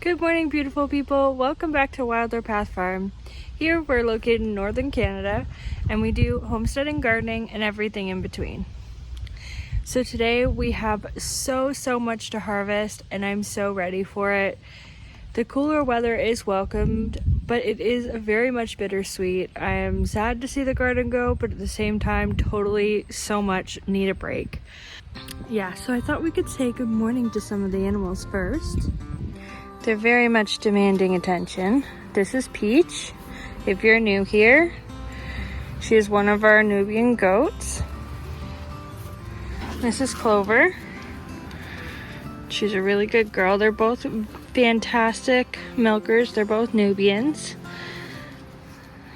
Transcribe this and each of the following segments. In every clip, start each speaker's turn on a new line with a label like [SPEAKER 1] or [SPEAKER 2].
[SPEAKER 1] Good morning, beautiful people. Welcome back to Wilder Path Farm. Here we're located in northern Canada and we do homesteading, gardening, and everything in between. So today we have so much to harvest and I'm so ready for it. The cooler weather is welcomed, but it is very much bittersweet. I am sad to see the garden go, but at the same time, totally so much need a break. Yeah, so I thought we could say good morning to some of the animals first. They're very much demanding attention. This is Peach. If you're new here, she is one of our Nubian goats. This is Clover. She's a really good girl. They're both fantastic milkers. They're both Nubians.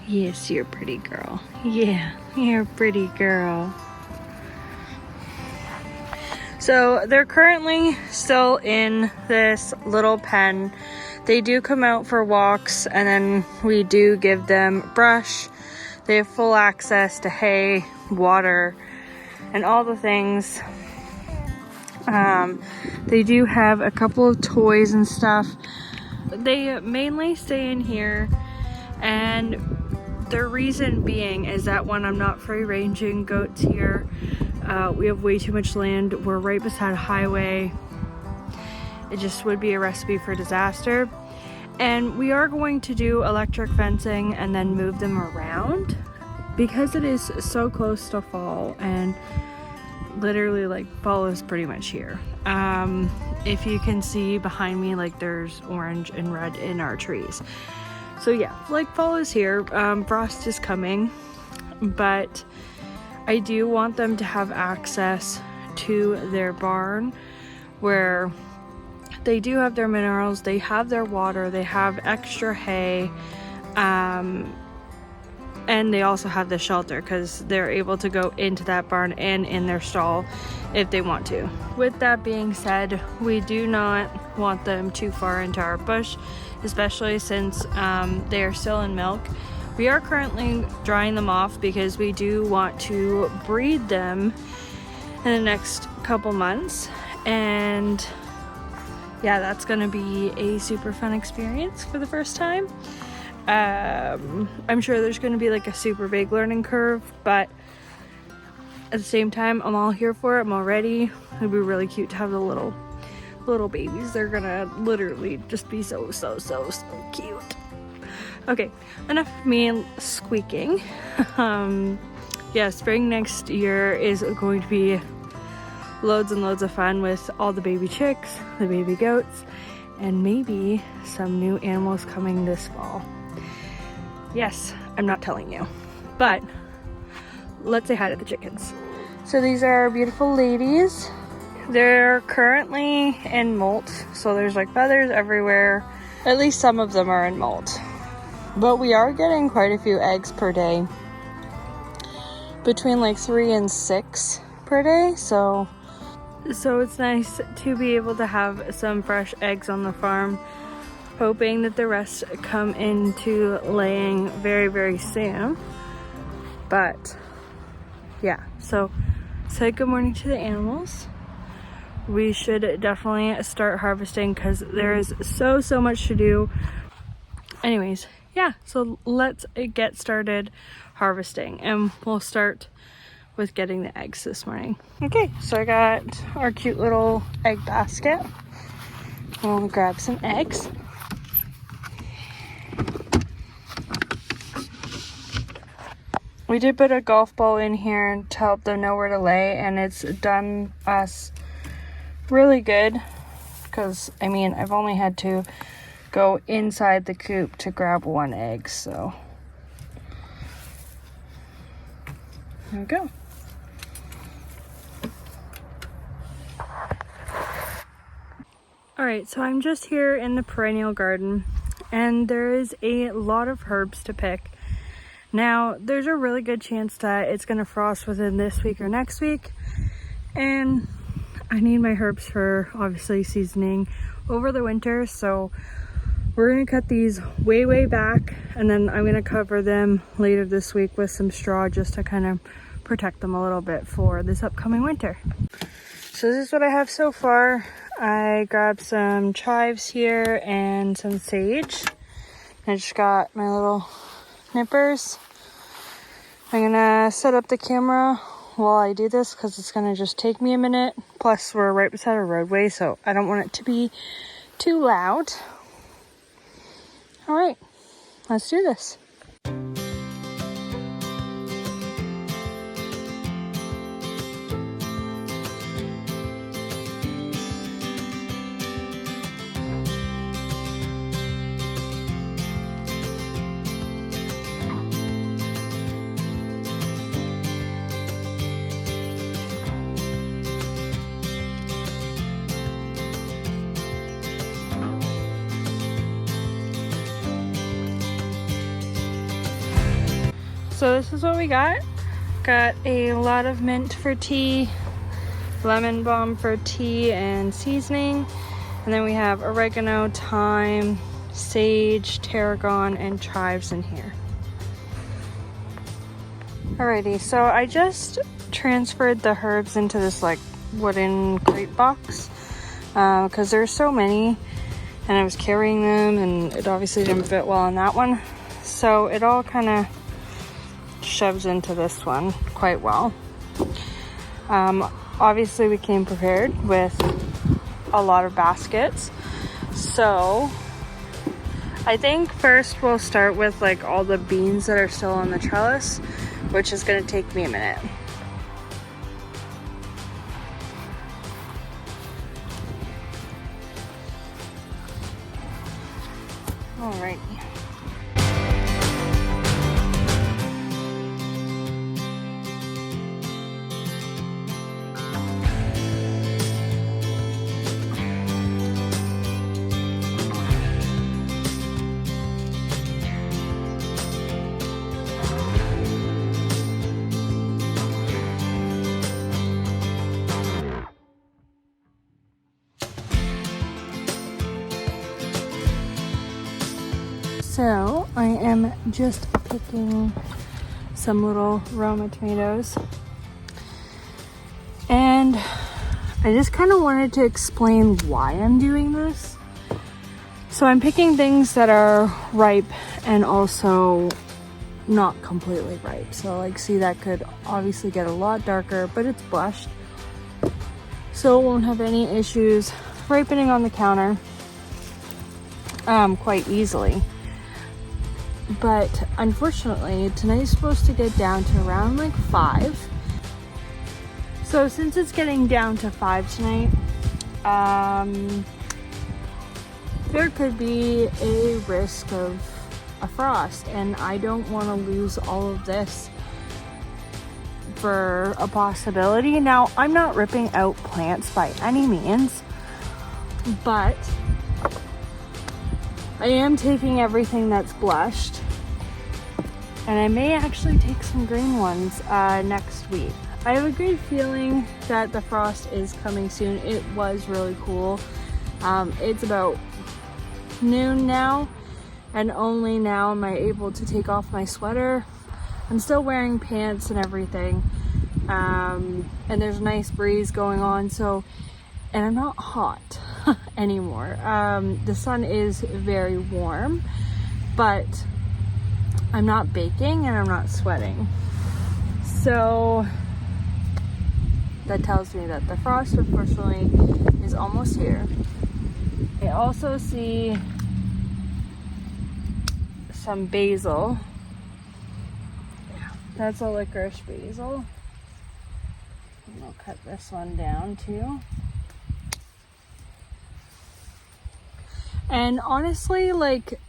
[SPEAKER 1] Yes, you're a pretty girl. Yeah, you're a pretty girl. So they're currently still in this little pen. They do come out for walks and then we do give them brush. They have full access to hay, water, and all the things. They do have a couple of toys and stuff. They mainly stay in here, and the reason being is that when I'm not free ranging goats here, we have way too much land. We're right beside a highway. It just would be a recipe for disaster. And we are going to do electric fencing and then move them around because it is so close to fall, and literally like fall is pretty much here. If you can see behind me, like there's orange and red in our trees. So yeah, like fall is here. Frost is coming, but I do want them to have access to their barn where they do have their minerals, they have their water, they have extra hay, and they also have the shelter because they're able to go into that barn and in their stall if they want to. With that being said, we do not want them too far into our bush, especially since they are still in milk. We are currently drying them off because we do want to breed them in the next couple months, and yeah, that's gonna be a super fun experience for the first time. I'm sure there's gonna be like a super big learning curve, but at the same time, I'm all here for it. I'm all ready. It'd be really cute to have the little babies. They're gonna literally just be so cute. Okay, enough of me squeaking. Yeah, spring next year is going to be loads and loads of fun with all the baby chicks, the baby goats, and maybe some new animals coming this fall. Yes, I'm not telling you, but let's say hi to the chickens. So these are our beautiful ladies. They're currently in molt, so there's like feathers everywhere. At least some of them are in molt. But we are getting quite a few eggs per day. Between like 3 and 6 per day, so it's nice to be able to have some fresh eggs on the farm. Hoping that the rest come into laying very soon. But yeah, so say good morning to the animals. We should definitely start harvesting because there is so much to do. Anyways, yeah, so let's get started harvesting, and we'll start with getting the eggs this morning. Okay, so I got our cute little egg basket. We'll grab some eggs. We did put a golf ball in here to help them know where to lay, and it's done us really good because, I mean, I've only had to go inside the coop to grab one egg, so there we go. Alright, so I'm just here in the perennial garden, and there is a lot of herbs to pick. Now, there's a really good chance that it's going to frost within this week or next week, and I need my herbs for, obviously, seasoning over the winter, so we're going to cut these way back, and then I'm going to cover them later this week with some straw just to kind of protect them a little bit for this upcoming winter. So this is what I have so far. I grabbed some chives here and some sage. I just got my little nippers. I'm gonna set up the camera while I do this because it's gonna just take me a minute. Plus we're right beside a roadway, so I don't want it to be too loud. All right, let's do this. So this is what we got. Got a lot of mint for tea, lemon balm for tea and seasoning, and then we have oregano, thyme, sage, tarragon, and chives in here. Alrighty, so I just transferred the herbs into this like wooden crate box because there's so many and I was carrying them and it obviously didn't fit well in that one. So it all kind of shoves into this one quite well. Obviously we came prepared with a lot of baskets, so I think first we'll start with like all the beans that are still on the trellis, which is going to take me a minute. Alrighty. So I am just picking some little Roma tomatoes, and I just kind of wanted to explain why I'm doing this. So I'm picking things that are ripe and also not completely ripe. So like, see, that could obviously get a lot darker, but it's blushed, so it won't have any issues ripening on the counter quite easily. But unfortunately, tonight's supposed to get down to around like 5. So since it's getting down to 5 tonight, there could be a risk of a frost, and I don't want to lose all of this for a possibility. Now, I'm not ripping out plants by any means, but I am taking everything that's blushed, and I may actually take some green ones next week. I have a good feeling that the frost is coming soon. It was really cool. It's about noon now, and only now am I able to take off my sweater. I'm still wearing pants and everything, and there's a nice breeze going on, so, and I'm not hot anymore. The sun is very warm, but I'm not baking and I'm not sweating. So that tells me that the frost, unfortunately, is almost here. I also see some basil. Yeah, that's a licorice basil. And I'll cut this one down too. And honestly, like,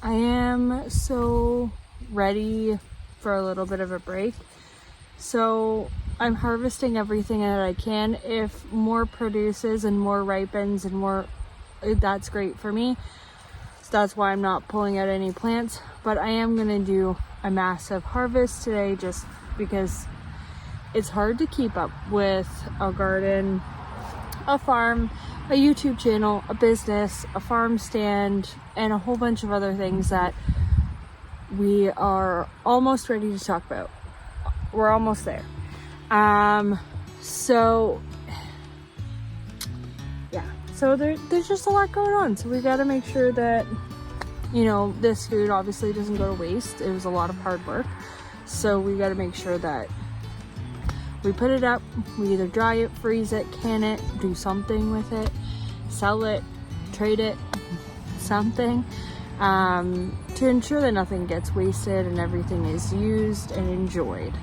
[SPEAKER 1] I am so ready for a little bit of a break. So I'm harvesting everything that I can. If more produces and more ripens and more, that's great for me. So that's why I'm not pulling out any plants. But I am gonna do a massive harvest today just because it's hard to keep up with a garden, a farm, a YouTube channel, a business, a farm stand, and a whole bunch of other things that we are almost ready to talk about. We're almost there. So So there's just a lot going on. So we got to make sure that, you know, this food obviously doesn't go to waste. It was a lot of hard work. So we got to make sure that we put it up, we either dry it, freeze it, can it, do something with it, sell it, trade it, something, to ensure that nothing gets wasted and everything is used and enjoyed.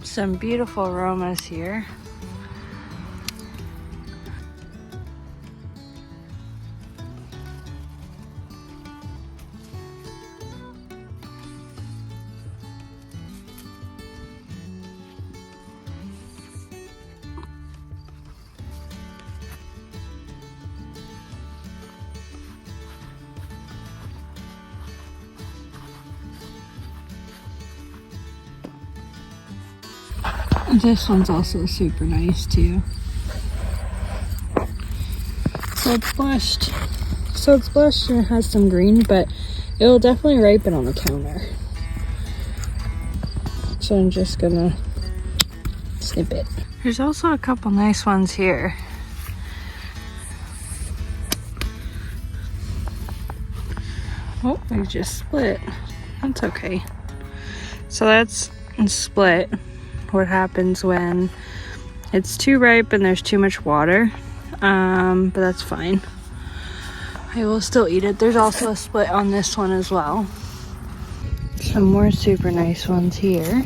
[SPEAKER 1] Some beautiful aromas here. This one's also super nice too. So it's blushed. And it has some green, but it'll definitely ripen on the counter. So I'm just gonna snip it. There's also a couple nice ones here. Oh, they just split. That's okay. So that's split. What happens when it's too ripe and there's too much water, but that's fine. I will still eat it. There's also a split on this one as well. Some more super nice ones here.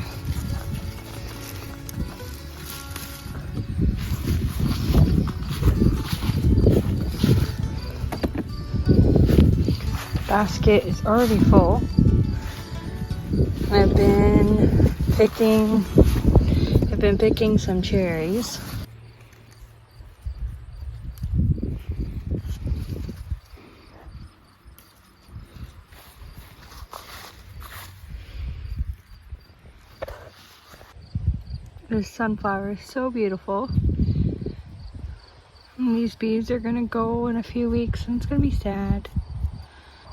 [SPEAKER 1] The basket is already full. I've been picking some cherries. This sunflower is so beautiful. And these bees are gonna go in a few weeks and it's gonna be sad.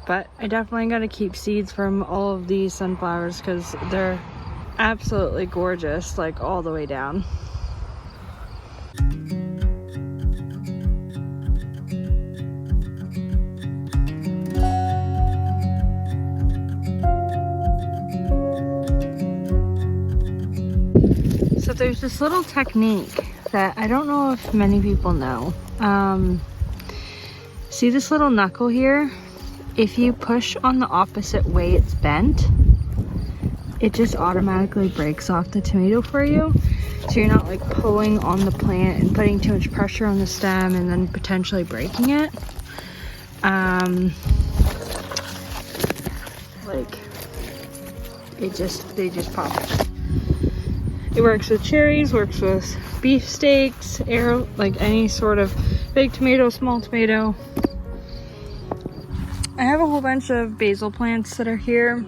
[SPEAKER 1] But I definitely gotta keep seeds from all of these sunflowers because they're absolutely gorgeous, like all the way down. So there's this little technique that I don't know if many people know. See this little knuckle here? If you push on the opposite way it's bent, it just automatically breaks off the tomato for you. So you're not like pulling on the plant and putting too much pressure on the stem and then potentially breaking it. Like they just pop. It works with cherries, works with beef steaks, like any sort of big tomato, small tomato. I have a whole bunch of basil plants that are here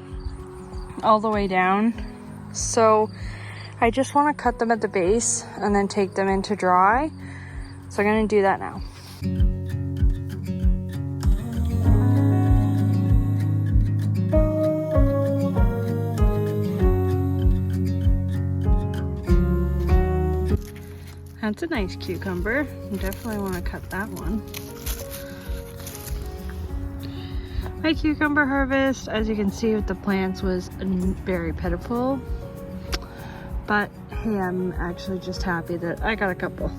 [SPEAKER 1] all the way down, so I just want to cut them at the base and then take them in to dry. So I'm going to do that now. That's a nice cucumber. I definitely want to cut that one. My cucumber harvest, as you can see with the plants, was very pitiful. But hey, I'm actually just happy that I got a couple.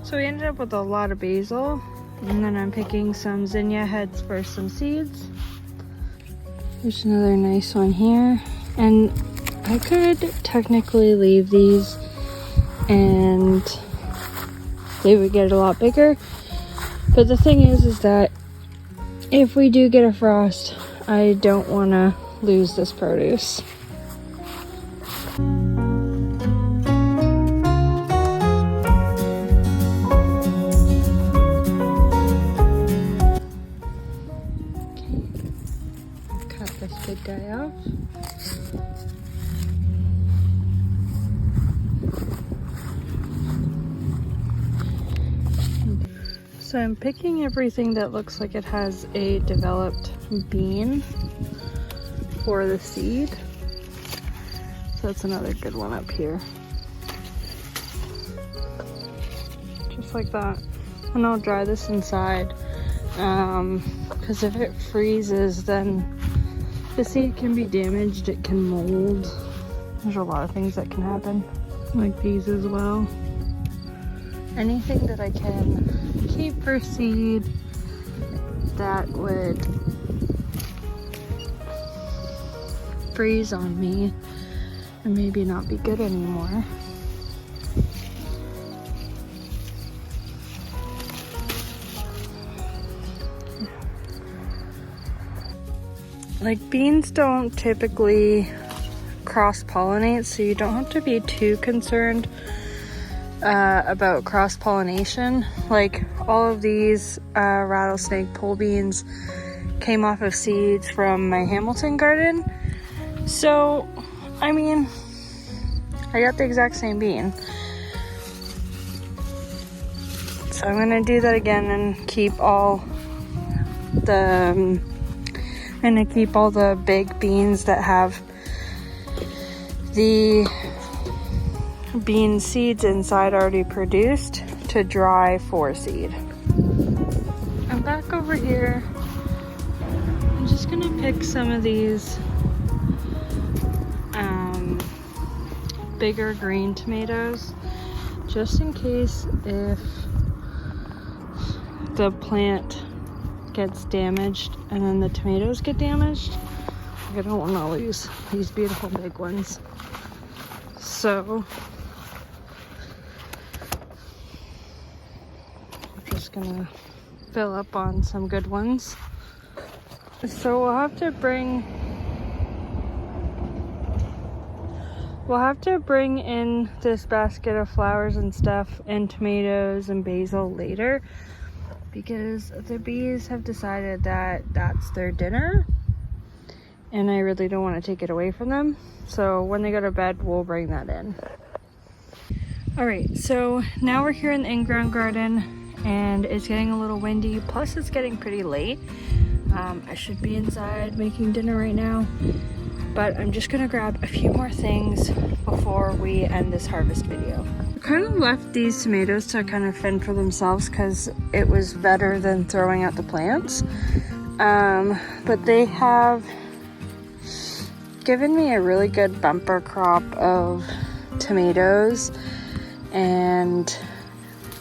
[SPEAKER 1] So we ended up with a lot of basil, and then I'm picking some zinnia heads for some seeds. There's another nice one here. And I could technically leave these and they would get a lot bigger, but the thing is that if we do get a frost, I don't want to lose this produce. Okay, cut this big guy off. So I'm picking everything that looks like it has a developed bean for the seed. So that's another good one up here. Just like that. And I'll dry this inside. Because if it freezes, then the seed can be damaged, it can mold. There's a lot of things that can happen. Like these as well. Anything that I can keep for seed that would freeze on me and maybe not be good anymore. Like beans don't typically cross-pollinate, so you don't have to be too concerned about cross-pollination. Like all of these rattlesnake pole beans came off of seeds from my Hamilton garden. So, I mean, I got the exact same bean. So I'm gonna do that again and keep all the big beans that have the bean seeds inside already produced to dry for seed. I'm back over here. I'm just gonna pick some of these bigger green tomatoes just in case if the plant gets damaged and then the tomatoes get damaged. I don't want to lose these beautiful big ones. So I'm just gonna fill up on some good ones. So we'll have to bring in this basket of flowers and stuff and tomatoes and basil later, because the bees have decided that that's their dinner and I really don't want to take it away from them. So when they go to bed, we'll bring that in. All right, so now we're here in the in-ground garden and it's getting a little windy, plus it's getting pretty late. I should be inside making dinner right now, but I'm just gonna grab a few more things before we end this harvest video. I kind of left these tomatoes to kind of fend for themselves because it was better than throwing out the plants. But they have given me a really good bumper crop of tomatoes and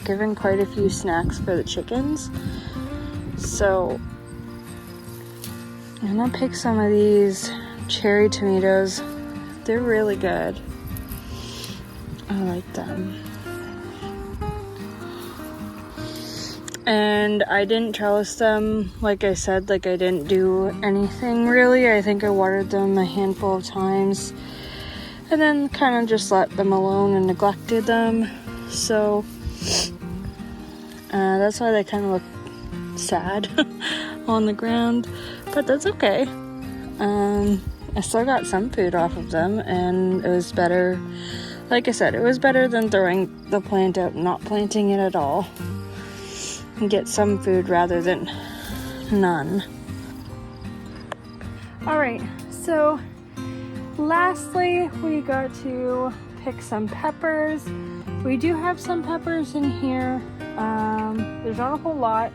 [SPEAKER 1] given quite a few snacks for the chickens. So I'm gonna pick some of these cherry tomatoes. They're really good. I like them. And I didn't trellis them, like I said, like I didn't do anything really. I think I watered them a handful of times and then kind of just let them alone and neglected them. So that's why they kind of look sad on the ground, but that's okay. I still got some food off of them and it was better, like I said, it was better than throwing the plant out and not planting it at all. And get some food rather than none. Alright, so lastly we got to pick some peppers. We do have some peppers in here. There's not a whole lot,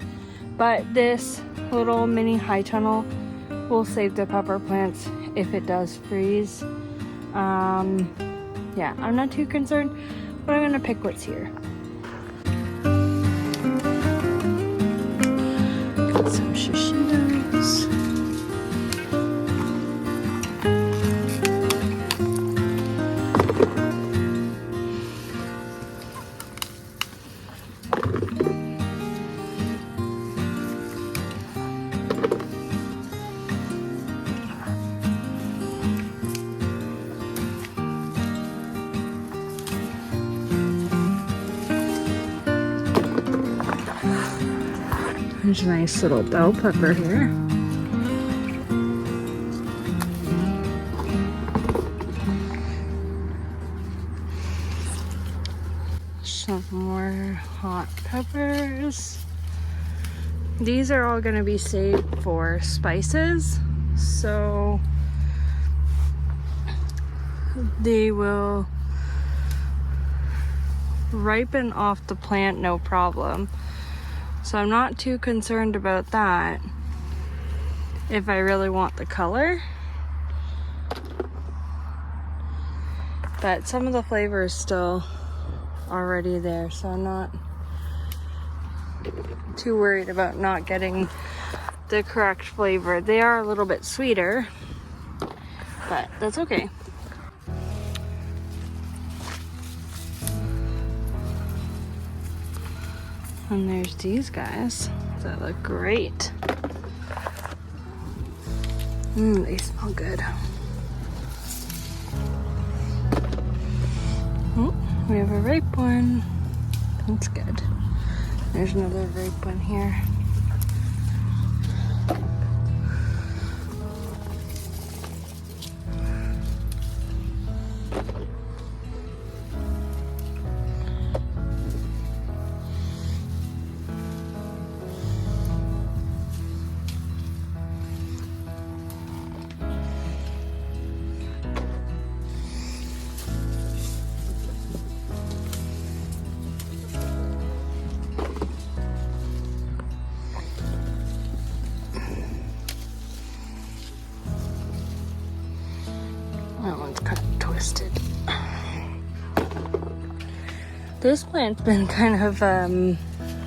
[SPEAKER 1] but this little mini high tunnel will save the pepper plants if it does freeze. Yeah, I'm not too concerned, but I'm gonna pick what's here. Got some shishitos. There's a nice little bell pepper here. Some more hot peppers. these are all gonna be saved for spices, so they will ripen off the plant no problem. So I'm not too concerned about that if I really want the color. But some of the flavor is still already there, so I'm not too worried about not getting the correct flavor. They are a little bit sweeter, but that's okay. And there's these guys that look great. They smell good. Oh, we have a ripe one. That's good. There's another ripe one here. That one's kind of twisted. This plant's been kind of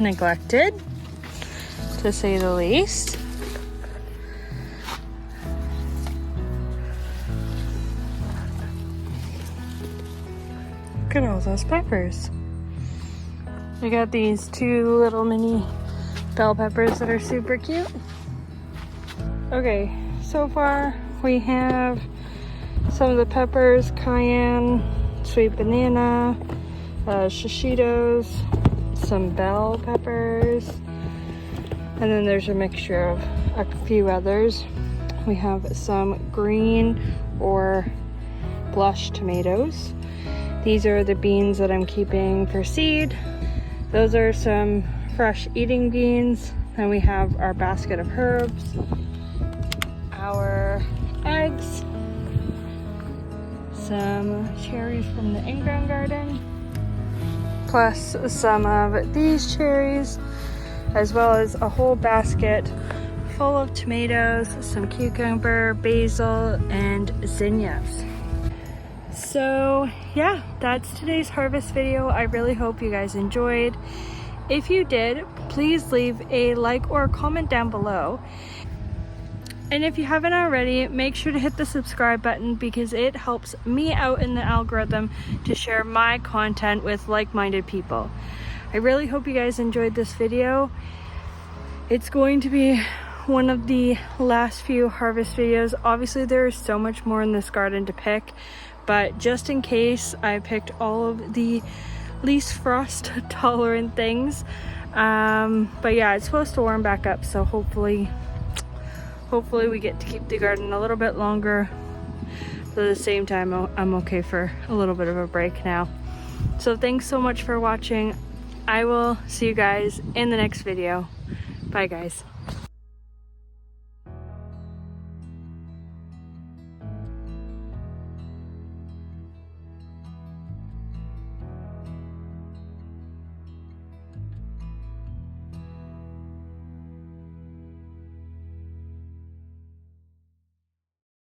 [SPEAKER 1] neglected, to say the least. Look at all those peppers. We got these two little mini bell peppers that are super cute. Okay, so far we have some of the peppers, cayenne, sweet banana, shishitos, some bell peppers, and then there's a mixture of a few others. We have some green or blush tomatoes. These are the beans that I'm keeping for seed. Those are some fresh eating beans. Then we have our basket of herbs, our eggs, some cherries from the in-ground garden, plus some of these cherries, as well as a whole basket full of tomatoes, some cucumber, basil, and zinnias. So yeah, that's today's harvest video. I really hope you guys enjoyed. If you did, please leave a like or a comment down below. And if you haven't already, make sure to hit the subscribe button because it helps me out in the algorithm to share my content with like-minded people. I really hope you guys enjoyed this video. It's going to be one of the last few harvest videos. Obviously there is so much more in this garden to pick, but just in case, I picked all of the least frost tolerant things. But yeah, it's supposed to warm back up, so hopefully we get to keep the garden a little bit longer. But at the same time, I'm okay for a little bit of a break now. So thanks so much for watching. I will see you guys in the next video. Bye guys.